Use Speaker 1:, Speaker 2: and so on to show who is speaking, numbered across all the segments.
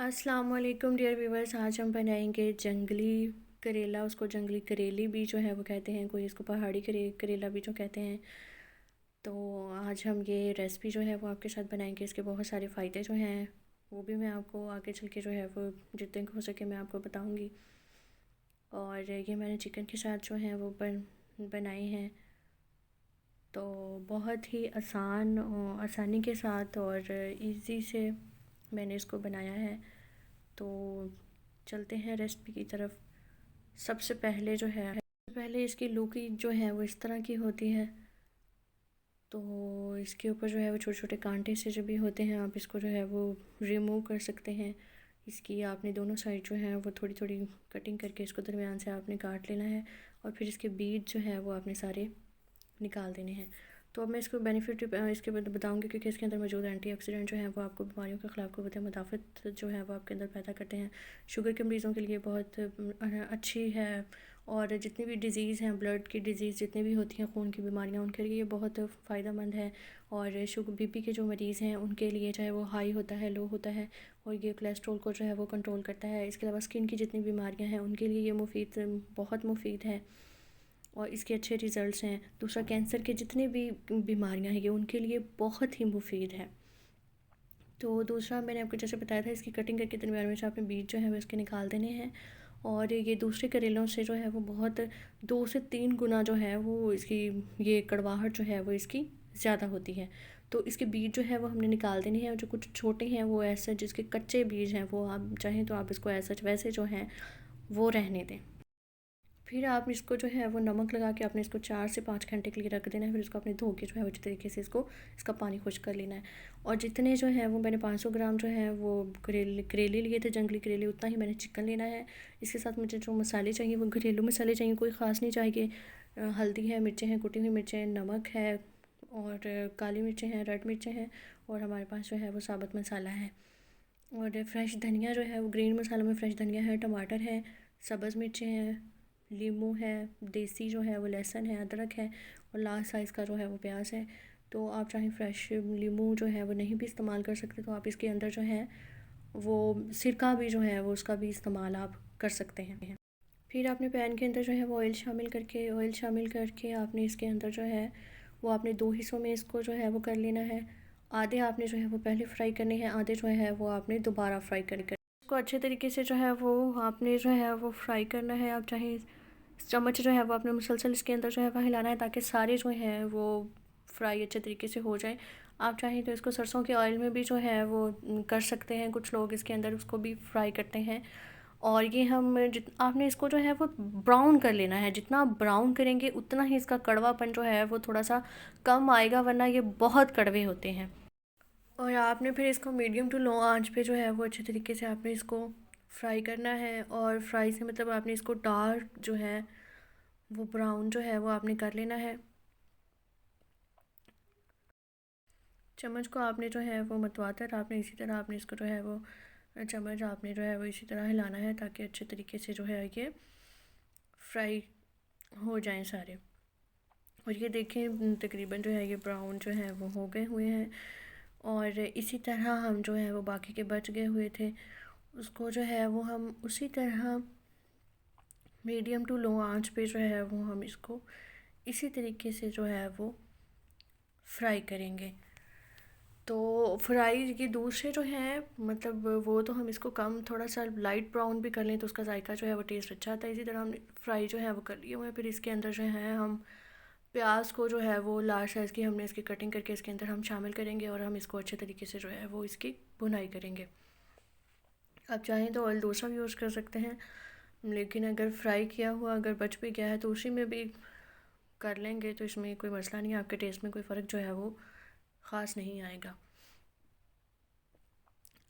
Speaker 1: अस्सलाम वालेकुम dear viewers. आज हम बनाएंगे जंगली करेला। उसको जंगली करेली भी जो है वो कहते हैं, कोई इसको पहाड़ी करेला भी जो कहते हैं। तो आज हम ये रेसिपी जो है वो आपके साथ बनाएंगे। इसके बहुत सारे फ़ायदे जो हैं वो भी मैं आपको आगे चल के जो है वो जितने हो सके मैं आपको बताऊंगी। और ये मैंने चिकन के साथ जो है वो बनाए हैं। तो बहुत ही आसानी के साथ और इजी से मैंने इसको बनाया है। तो चलते हैं रेसिपी की तरफ। सबसे पहले जो है पहले इसकी लौकी जो है वो इस तरह की होती है। तो इसके ऊपर जो है वो छोटे छोटे कांटे से जो भी होते हैं, आप इसको जो है वो रिमूव कर सकते हैं। इसकी आपने दोनों साइड जो है वो थोड़ी थोड़ी कटिंग करके इसको दरमियान से आपने काट लेना है। और फिर इसके बीज जो है वो आपने सारे निकाल देने हैं। तो अब मैं इसको बेनिफिट इसके बताऊंगी, क्योंकि इसके अंदर मौजूद एंटीऑक्सीडेंट जो है वो आपको बीमारियों के ख़िलाफ़ क़ुव्वत मुदाफ़त जो है वो आपके अंदर पैदा करते हैं। शुगर के मरीज़ों के लिए बहुत अच्छी है। और जितनी भी डिज़ीज़ हैं, ब्लड की डिज़ीज़ जितनी भी होती हैं, खून की बीमारियां, उनके लिए ये बहुत फ़ायदेमंद है। और शुगर बीपी के जो मरीज़ हैं उनके लिए, चाहे वो हाई होता है लो होता है, और ये कोलेस्ट्रॉल को जो है वो कंट्रोल करता है। इसके अलावा स्किन की जितनी बीमारियां हैं उनके लिए ये बहुत मुफीद है और इसके अच्छे रिज़ल्ट्स हैं। दूसरा, कैंसर के जितने भी बीमारियां हैं ये उनके लिए बहुत ही मुफीद है। तो दूसरा, मैंने आपको जैसे बताया था, इसकी कटिंग करके दरमियान में से आपने बीज जो है वो इसके निकाल देने हैं। और ये दूसरे करेलों से जो है वो बहुत 2 से 3 गुना जो है वो इसकी ये कड़वाहट जो है वो इसकी ज़्यादा होती है। तो इसके बीज जो है वो हमने निकाल देने हैं। जो कुछ छोटे हैं वो ऐसे, जिसके कच्चे बीज हैं वो आप चाहें तो आप इसको ऐसा वैसे जो हैं वो रहने दें। फिर आप इसको जो है वो नमक लगा के आपने इसको 4 से 5 घंटे के लिए रख देना है। फिर इसको आपने धो के जो है वो अच्छे तरीके से इसका पानी खुश्क कर लेना है। और जितने जो है वो मैंने 500 ग्राम जो है वो करेले लिए थे, जंगली करेले, उतना ही मैंने चिकन लेना है। इसके साथ मुझे जो मसाले चाहिए वो घरेलू मसाले चाहिए, कोई ख़ास नहीं चाहिए। हल्दी है, मिर्चें हैं, कुटी हुई मिर्चें, नमक है, और काली मिर्चें हैं, रेड मिर्चें हैं, और हमारे पास जो है वो साबुत मसाला है। और फ्रेश धनिया जो है वो ग्रीन मसालों में फ्रेश धनिया है, टमाटर है, सब्ज़ मिर्चें हैं, लीमू है, देसी जो है वो लहसुन है, अदरक है, और लार्ज साइज़ का जो है वो प्याज है। तो आप चाहे फ्रेश लीमू जो है वो नहीं भी इस्तेमाल कर सकते, तो आप इसके अंदर जो है वो सिरका भी जो है वो उसका भी इस्तेमाल आप कर सकते हैं। फिर आपने पैन के अंदर जो है वो ऑयल शामिल करके आपने इसके अंदर जो है वो आपने 2 हिस्सों में इसको जो है वो कर लेना है। आधे आपने जो है वो पहले फ्राई करने हैं, आधे जो है वो आपने दोबारा फ्राई कर इसको अच्छे तरीके से जो है वो आपने जो है वो फ्राई करना है। आप चाहे चम्मच जो है वो आपने मुसलसल इसके अंदर जो है वो हिलाना है, ताकि सारे जो हैं वो फ्राई अच्छे तरीके से हो जाए। आप चाहें तो इसको सरसों के ऑयल में भी जो है वो कर सकते हैं, कुछ लोग इसके अंदर उसको भी फ्राई करते हैं। और ये हम आपने इसको जो है वो ब्राउन कर लेना है। जितना आप ब्राउन करेंगे उतना ही इसका कड़वापन जो है वो थोड़ा सा कम आएगा, वरना ये बहुत कड़वे होते हैं। और आपने फिर इसको मीडियम टू लो आंच पे जो है वो अच्छे तरीके से आपने इसको फ्राई करना है। और फ्राई से मतलब आपने इसको डार्क जो है वो ब्राउन जो है वो आपने कर लेना है। चम्मच को आपने जो है वो मतवाकर आपने इसी तरह आपने इसको जो है वो चम्मच आपने जो है वो इसी तरह हिलाना है, ताकि अच्छे तरीके से जो है ये फ्राई हो जाएं सारे। और ये देखें तकरीबन जो है ये ब्राउन जो है वो हो गए हुए हैं। और इसी तरह हम जो है वो बाकी के बच गए हुए थे उसको जो है वो हम उसी तरह मीडियम टू लो आंच पे जो है वो हम इसको इसी तरीके से जो है वो फ्राई करेंगे। तो फ्राई ये दूसरे जो हैं, मतलब वो तो हम इसको कम थोड़ा सा लाइट ब्राउन भी कर लें तो उसका जायका जो है वो टेस्ट अच्छा आता है। इसी तरह हमने फ्राई जो है वो कर लिए हुए हैं। फिर इसके अंदर जो है हम प्याज को जो है वो लार्ज साइज़ की हमने इसकी कटिंग करके इसके अंदर हम शामिल करेंगे, और हम इसको अच्छे तरीके से जो है वो इसकी भुनाई करेंगे। आप चाहें तो ऑयल डोसा भी यूज़ कर सकते हैं, लेकिन अगर फ्राई किया हुआ अगर बच भी गया है तो उसी में भी कर लेंगे, तो इसमें कोई मसला नहीं है। आपके टेस्ट में कोई फ़र्क जो है वो ख़ास नहीं आएगा।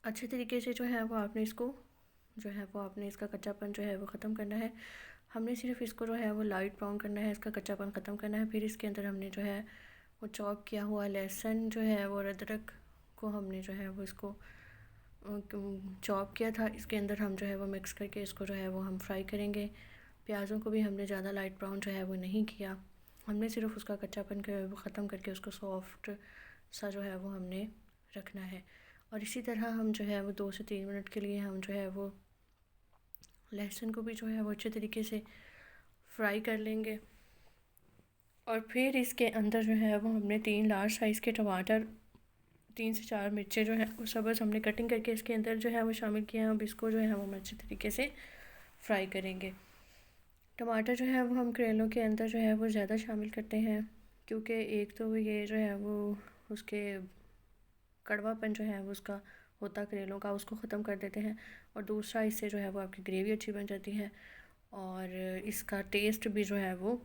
Speaker 1: अच्छे तरीके से जो है वो आपने इसको जो है वो आपने इसका कच्चापन जो है वो ख़त्म करना है। हमने सिर्फ इसको जो है वो लाइट ब्राउन करना है, इसका कच्चापन ख़त्म करना है। फिर इसके अंदर हमने जो है वो चॉप किया हुआ लहसुन जो है वो अदरक को हमने जो है वो इसको चॉप किया था, इसके अंदर हम जो है वो मिक्स करके इसको जो है वो हम फ्राई करेंगे। प्याज़ों को भी हमने ज़्यादा लाइट ब्राउन जो है वो नहीं किया, हमने सिर्फ उसका कच्चापन वो ख़त्म करके उसको सॉफ्ट सा जो है वो हमने रखना है। और इसी तरह हम जो है वो 2 से 3 मिनट के लिए हम जो है वो लहसुन को भी जो है वो अच्छे तरीके से फ्राई कर लेंगे। और फिर इसके अंदर जो है वो हमने 3 लार्ज साइज़ के टमाटर, 3 से 4 मिर्चें जो है वो सब्ज़ हमने कटिंग करके इसके अंदर जो है वो शामिल किया है। अब इसको जो है वो हम अच्छे तरीके से फ्राई करेंगे। टमाटर जो है वो हम करेलों के अंदर जो है वो ज़्यादा शामिल करते हैं, क्योंकि एक तो ये जो है वो उसके कड़वापन जो है वो उसका होता करेलों का, उसको ख़त्म कर देते हैं। और दूसरा, इससे जो है वो आपकी ग्रेवी अच्छी बन जाती है और इसका टेस्ट भी जो है वो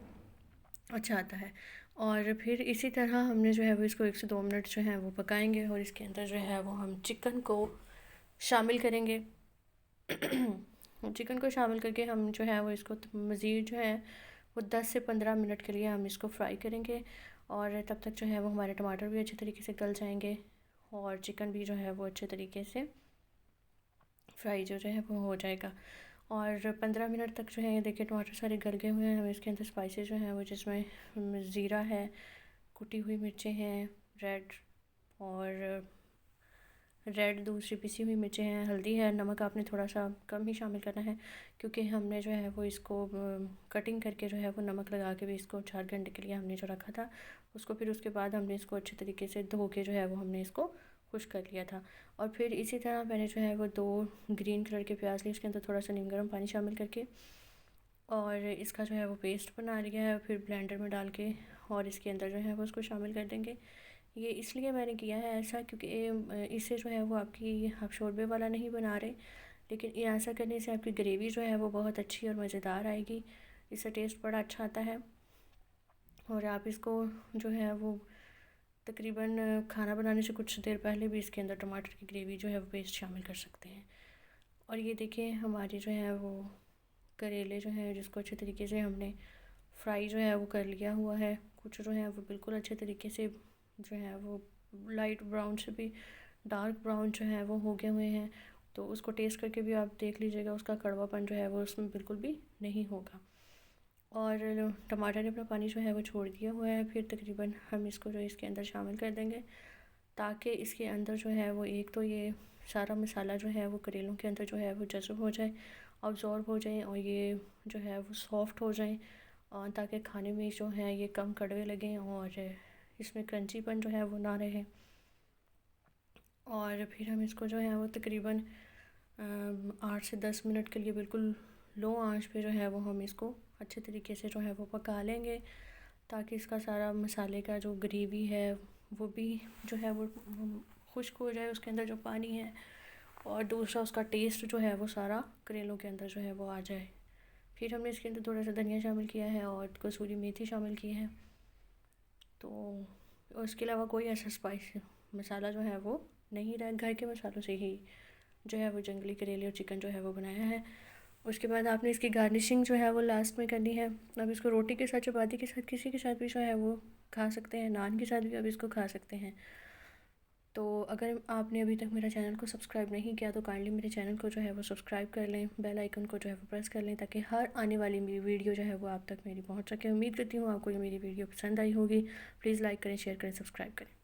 Speaker 1: अच्छा आता है। और फिर इसी तरह हमने जो है वो इसको 1 से 2 मिनट जो है वो पकाएंगे और इसके अंदर जो है वो हम चिकन को शामिल करेंगे। चिकन को शामिल करके हम जो है वो इसको मज़ीद जो है वो 10 से 15 मिनट के लिए हम इसको फ्राई करेंगे। और तब तक जो है वो हमारे टमाटर भी अच्छे तरीके से गल जाएंगे और चिकन भी जो है वो अच्छे तरीके से फ्राई जो है वो हो जाएगा। और 15 मिनट तक जो है ये देखिए टमाटर सारे गल गए हुए हैं। हम इसके अंदर स्पाइसेस जो हैं वो, जिसमें ज़ीरा है, कुटी हुई मिर्चें हैं रेड, और रेड दूसरी पिसी हुई मिर्चें हैं, हल्दी है, नमक आपने थोड़ा सा कम ही शामिल करना है, क्योंकि हमने जो है वो इसको कटिंग करके जो है वो नमक लगा के भी इसको 4 घंटे के लिए हमने जो रखा था उसको, फिर उसके बाद हमने इसको अच्छे तरीके से धो के जो है वो हमने इसको खुश कर लिया था। और फिर इसी तरह मैंने जो है वो 2 ग्रीन कलर के प्याज लिए, उसके अंदर थोड़ा सा नीम गर्म पानी शामिल करके और इसका जो है वो पेस्ट बना लिया है। फिर ब्लेंडर में डाल के और इसके अंदर जो है वो उसको शामिल कर देंगे। ये इसलिए मैंने किया है ऐसा, क्योंकि इससे जो है वो आपकी आप शोरबे वाला नहीं बना रहे, लेकिन ये ऐसा करने से आपकी ग्रेवी जो है वो बहुत अच्छी और मज़ेदार आएगी, इससे टेस्ट बड़ा अच्छा आता है। और आप इसको जो है वो तकरीबन खाना बनाने से कुछ देर पहले भी इसके अंदर टमाटर की ग्रेवी जो है वो पेस्ट शामिल कर सकते हैं। और ये देखिए हमारी जो है वो करेले जो हैं जिसको अच्छे तरीके से हमने फ्राई जो है वो कर लिया हुआ है, कुछ जो है वो बिल्कुल अच्छे तरीके से जो है वो लाइट ब्राउन से भी डार्क ब्राउन जो है वो हो गए हुए हैं। तो उसको टेस्ट करके भी आप देख लीजिएगा, उसका कड़वापन जो है वो उसमें बिल्कुल भी नहीं होगा। और टमाटर ने अपना पानी जो है वो छोड़ दिया हुआ है। फिर तकरीबन हम इसको जो इसके अंदर शामिल कर देंगे, ताकि इसके अंदर जो है वो एक तो ये सारा मसाला जो है वो करेलों के अंदर जो है वो जज़ब हो जाए, अब्ज़ॉर्ब हो जाए और ये जो है वो सॉफ़्ट हो जाए, और ताकि खाने में जो है ये कम कड़वे लगें और इसमें क्रंचीपन जो है वो ना रहे। और फिर हम इसको जो है वो तकरीबन 8 से 10 मिनट के लिए बिल्कुल लो आंच पे जो है वो हम इसको अच्छे तरीके से जो है वो पका लेंगे, ताकि इसका सारा मसाले का जो ग्रेवी है वो भी जो है वो खुश्क हो जाए, उसके अंदर जो पानी है, और दूसरा उसका टेस्ट जो है वो सारा करेलों के अंदर जो है वो आ जाए। फिर हमने इसके अंदर थोड़ा सा धनिया शामिल किया है और कसूरी मेथी शामिल की है। तो उसके अलावा कोई ऐसा स्पाइस मसाला जो है वो नहीं रहा, घर के मसालों से ही जो है वो जंगली करेले और चिकन जो है वो बनाया है। उसके बाद आपने इसकी गार्निशिंग जो है वो लास्ट में करनी है। अब इसको रोटी के साथ, चपाती के साथ, किसी के साथ भी जो है वो खा सकते हैं, नान के साथ भी अब इसको खा सकते हैं। तो अगर आपने अभी तक मेरा चैनल को सब्सक्राइब नहीं किया तो काइंडली मेरे चैनल को जो है वो सब्सक्राइब कर लें, बेल आइकन को जो है वो प्रेस कर लें, ताकि हर आने वाली मेरी वीडियो जो है वो आप तक मेरी पहुंच सके। उम्मीद करती हूँ आपको ये मेरी वीडियो पसंद आई होगी। प्लीज़ लाइक करें, शेयर करें, सब्सक्राइब करें।